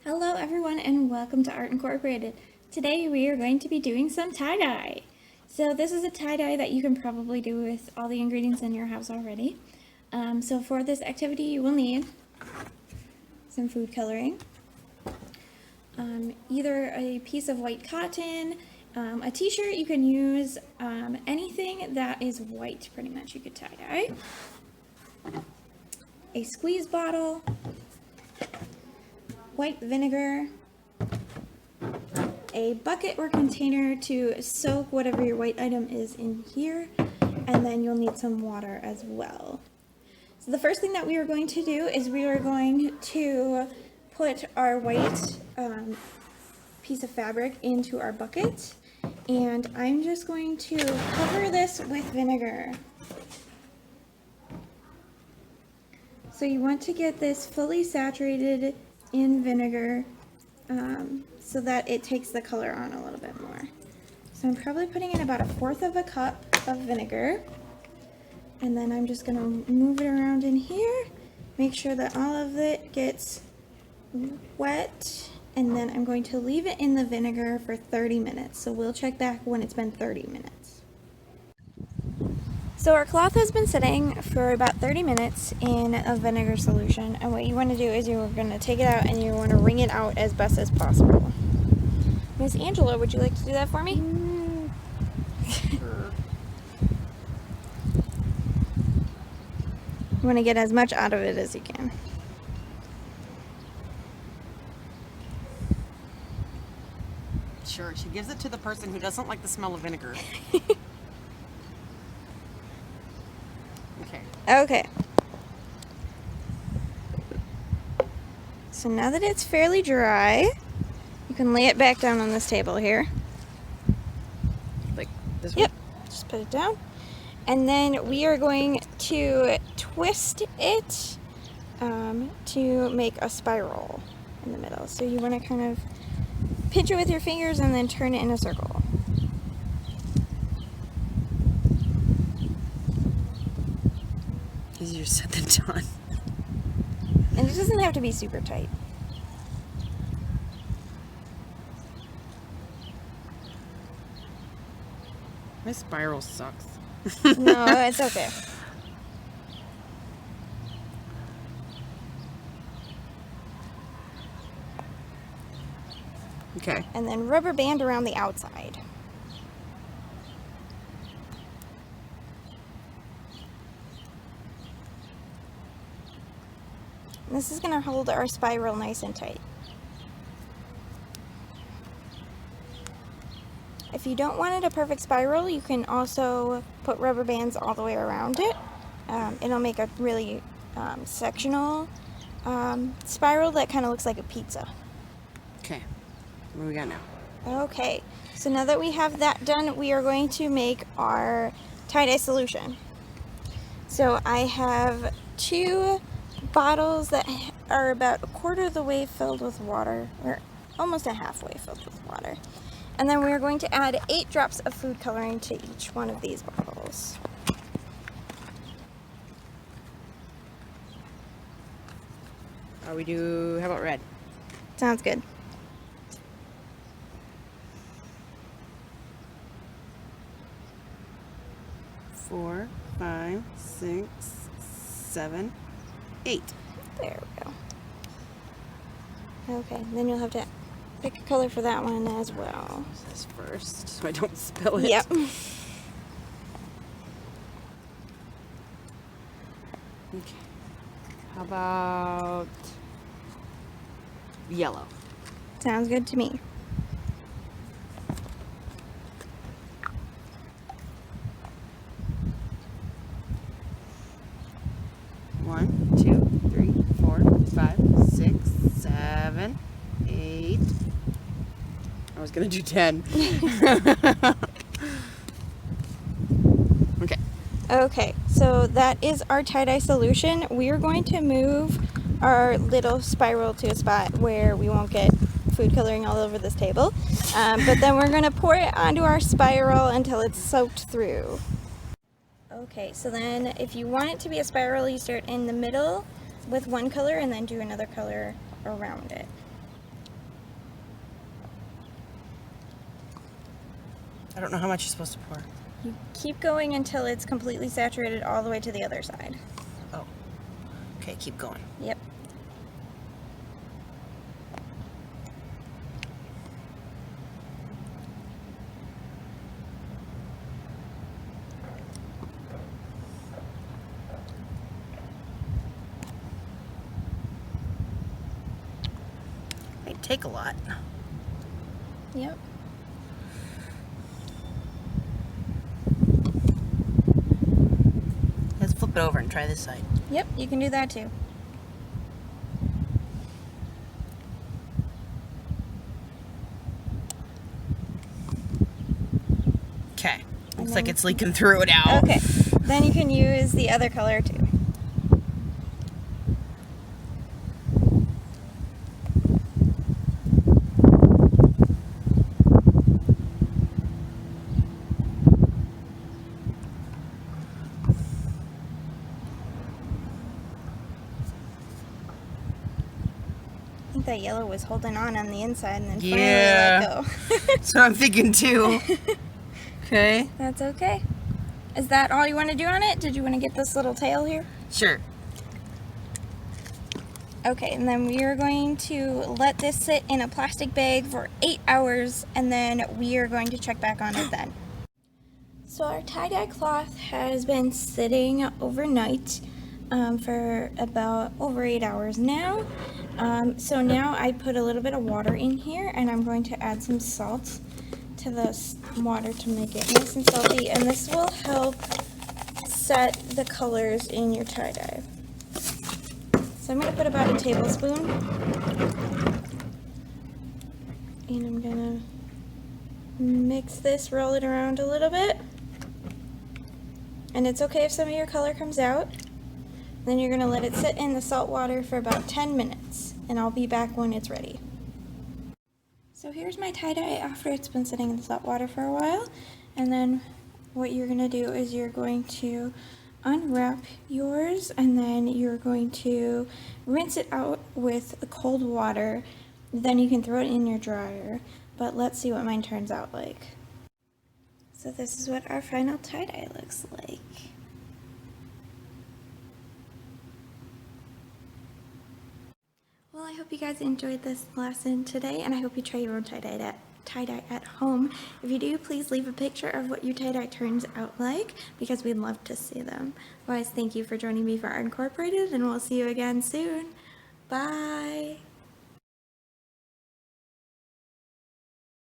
Hello everyone and welcome to Art Incorporated. Today we are going to be doing some tie-dye. So this is a tie-dye that you can probably do with all the ingredients in your house already. So for this activity you will need some food coloring, either a piece of white cotton, a t-shirt. You can use anything that is white pretty much you could tie-dye, a squeeze bottle, white vinegar, a bucket or container to soak whatever your white item is in here, and then you'll need some water as well. So the first thing that we are going to do is we are going to put our white piece of fabric into our bucket, and I'm just going to cover this with vinegar. So you want to get this fully saturated in vinegar so that it takes the color on a little bit more. So I'm probably putting in about 1/4 of a cup of vinegar, and then I'm just going to move it around in here, make sure that all of it gets wet, and then I'm going to leave it in the vinegar for 30 minutes. So we'll check back when it's been 30 minutes. So our cloth has been sitting for about 30 minutes in a vinegar solution, and what you want to do is you're going to take it out and you want to wring it out as best as possible. Miss Angela, would you like to do that for me? Sure. You want to get as much out of it as you can. Sure, she gives it to the person who doesn't like the smell of vinegar. Okay. Okay. So now that it's fairly dry, you can lay it back down on this table here. Like this Yep, just put it down. And then we are going to twist it to make a spiral in the middle. So you want to kind of pinch it with your fingers and then turn it in a circle. Easier said than done. And it doesn't have to be super tight. My spiral sucks. No, it's okay. Okay. And then rubber band around the outside. And this is going to hold our spiral nice and tight. If you don't want it a perfect spiral, you can also put rubber bands all the way around it. It'll make a really sectional spiral that kind of looks like a pizza. Okay. What do we got now? Okay, so now that we have that done, we are going to make our tie-dye solution. So I have 2 bottles that are about 1/4 of the way filled with water, or almost a halfway filled with water. And then we're going to add 8 drops of food coloring to each one of these bottles. How about red? Sounds good. Four, 5, 6, 7, 8. There we go. Okay, then you'll have to pick a color for that one as well. This first, so I don't spill it. Yep. Okay. How about yellow? Sounds good to me. One, 2, 3, 4, 5, 6, 7, 8. I was gonna do 10. Okay. Okay, so that is our tie-dye solution. We are going to move our little spiral to a spot where we won't get food coloring all over this table. But then we're going to pour it onto our spiral until it's soaked through. Okay, so then if you want it to be a spiral, you start in the middle with one color and then do another color around it. I don't know how much you're supposed to pour. You keep going until it's completely saturated all the way to the other side. Oh. Okay, keep going. Yep. Might take a lot. Yep. Let's flip it over and try this side. Yep, you can do that too. Okay. Looks then- like it's leaking through it now. Okay, then you can use the other color too. I think that yellow was holding on the inside and then finally Yeah. let go. That's what I'm thinking too. Okay. That's okay. Is that all you want to do on it? Did you want to get this little tail here? Sure. Okay, and then we are going to let this sit in a plastic bag for 8 hours, and then we are going to check back on it then. So our tie-dye cloth has been sitting overnight for about over 8 hours now. So now I put a little bit of water in here, and I'm going to add some salt to the water to make it nice and salty, and this will help set the colors in your tie-dye. So I'm going to put about a tablespoon, and I'm going to mix this, roll it around a little bit, and it's okay if some of your color comes out. Then you're going to let it sit in the salt water for about 10 minutes, and I'll be back when it's ready. So here's my tie-dye after it's been sitting in the salt water for a while, and then what you're going to do is you're going to unwrap yours, and then you're going to rinse it out with cold water. Then you can throw it in your dryer, but let's see what mine turns out like. So this is what our final tie-dye looks like. Well, I hope you guys enjoyed this lesson today, and I hope you try your own tie-dye at home. If you do, please leave a picture of what your tie-dye turns out like, because we'd love to see them. Otherwise, thank you for joining me for Art Incorporated, and we'll see you again soon. Bye!